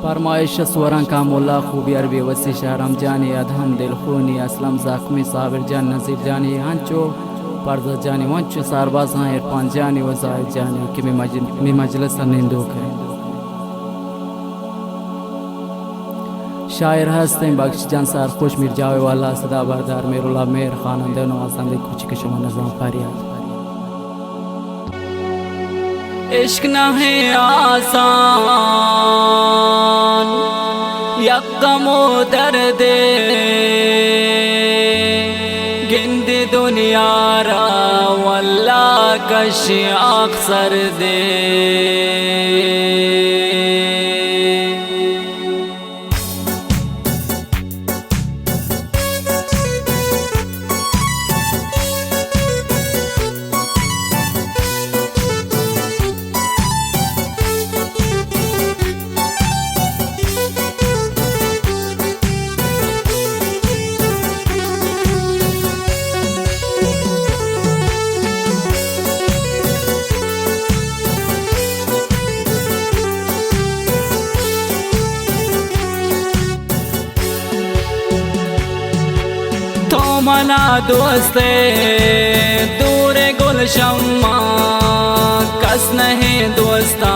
फरमाइश स्वरं का मुल्ला खूबी अरबी वसी शहरम जानी अधम दिल खूनी असलम जख्मी साबिर जान नजीर जानी हंचो पर्दा जानी वंचो सारबाज हाँ इरफान जानी वजाहिद जानी कि मी मजलिस निंदुक है शायर हस्ते बख्श जान सार खुश मिर जावे वाला सदा बरदार मेरुल्ला मेर खानंदे नवाज़ांदे कुछ के शुमा नज़ाम फरियाद। इश्क न है आसान यकमो दर्द गिंद दुनिया रा वल्ला कश अक्सर दे मना दोस्ते दूर गुलशम्मा कस नहीं दोस्ता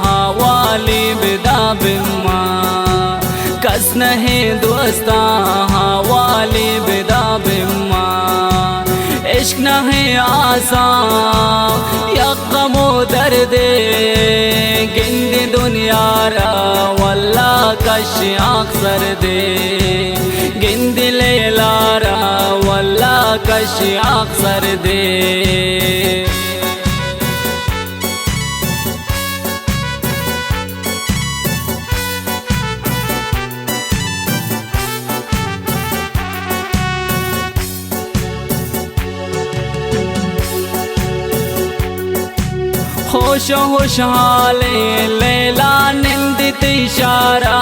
हवाली बिदा बिम्मा कस नहीं दोस्ता हवाली बिदा बिम्मा इश्क नहीं आसान यकमो दर्द गिंद दुनिया रा वल्ला कश अक्सर दे गिंद लेला रा वल्ला कश अक्सर दे होश होशाले लैला निंदित इशारा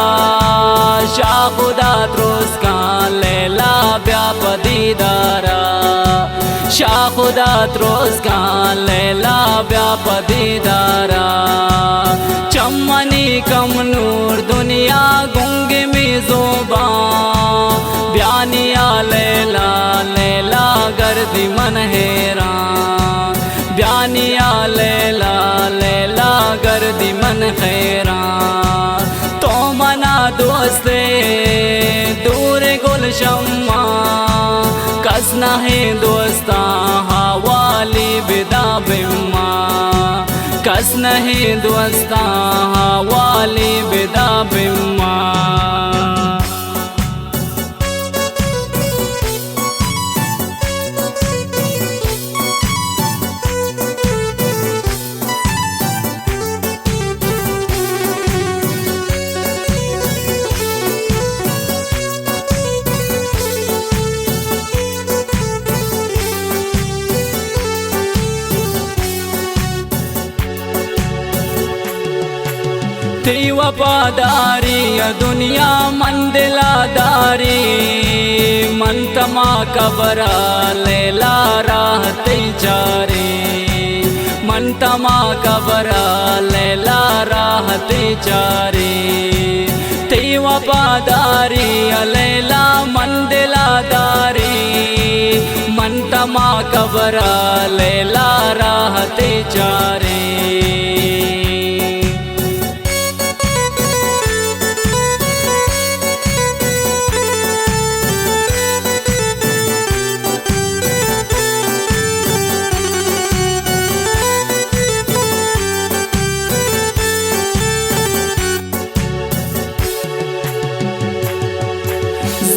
शाखुदा त्रोस का लैला व्यापदीदारा शाखुदा त्रोस का लैला व्यापदीदारा चमनी कम नूर दुनिया गुंग में जोबा ब्यानिया लैला लैला गर्दी मन हैरान ब्यानिया लैला लैला गर्दी मन खैरान तो मना दोस्ते दूर गुलशम्मा कस नहीं दोस्ता हवाली बिदा बिम्मा कस नहीं दोस्ता हवाली बिदा बिम्मा तेरी वफादारी दुनिया मंदिलादारी मन तमा कबरा लैला राहते चारे मन तमा कबरा लैला राहते चारे तेरी वफादारी लैला मंदिलादारी मन तमा कबरा लैला राहते चारे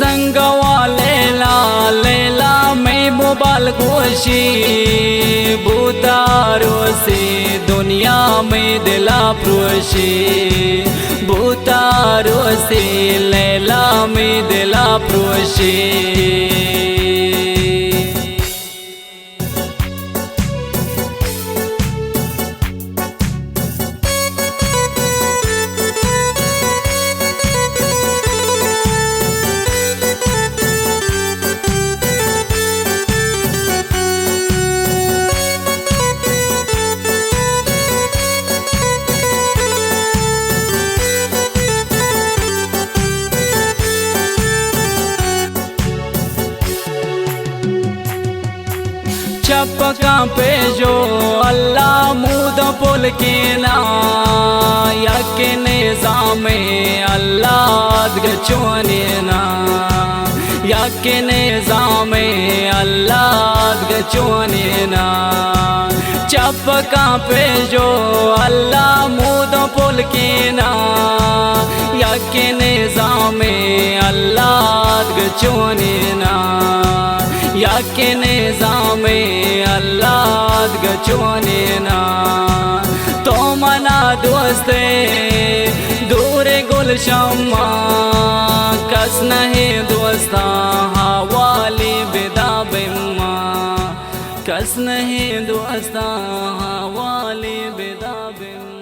जंगवा लैला लैला मैं मोबाइल गोशी भूतारो से दुनिया में दिला प्रोशी भूतारो से लैला में दिला प्रोशी पे जो अल्लाह मूद पुल के ना यक निज़ामे अल्लाह गचोने ना यक निज़ामे अल्लाह गचोने ना चपका पे जो अल्लाह मूद पुल के ना यक निज़ामे अल्लाह गचोने ना यक निज़ामे अल्लाह गचोने ना तो मना दोस्ते दूर गुलशम्मा कस नहीं दोस्ता हवाली बिदा बिम्मा कस नहीं दोस्ता हवाली बिदा बिम्मा।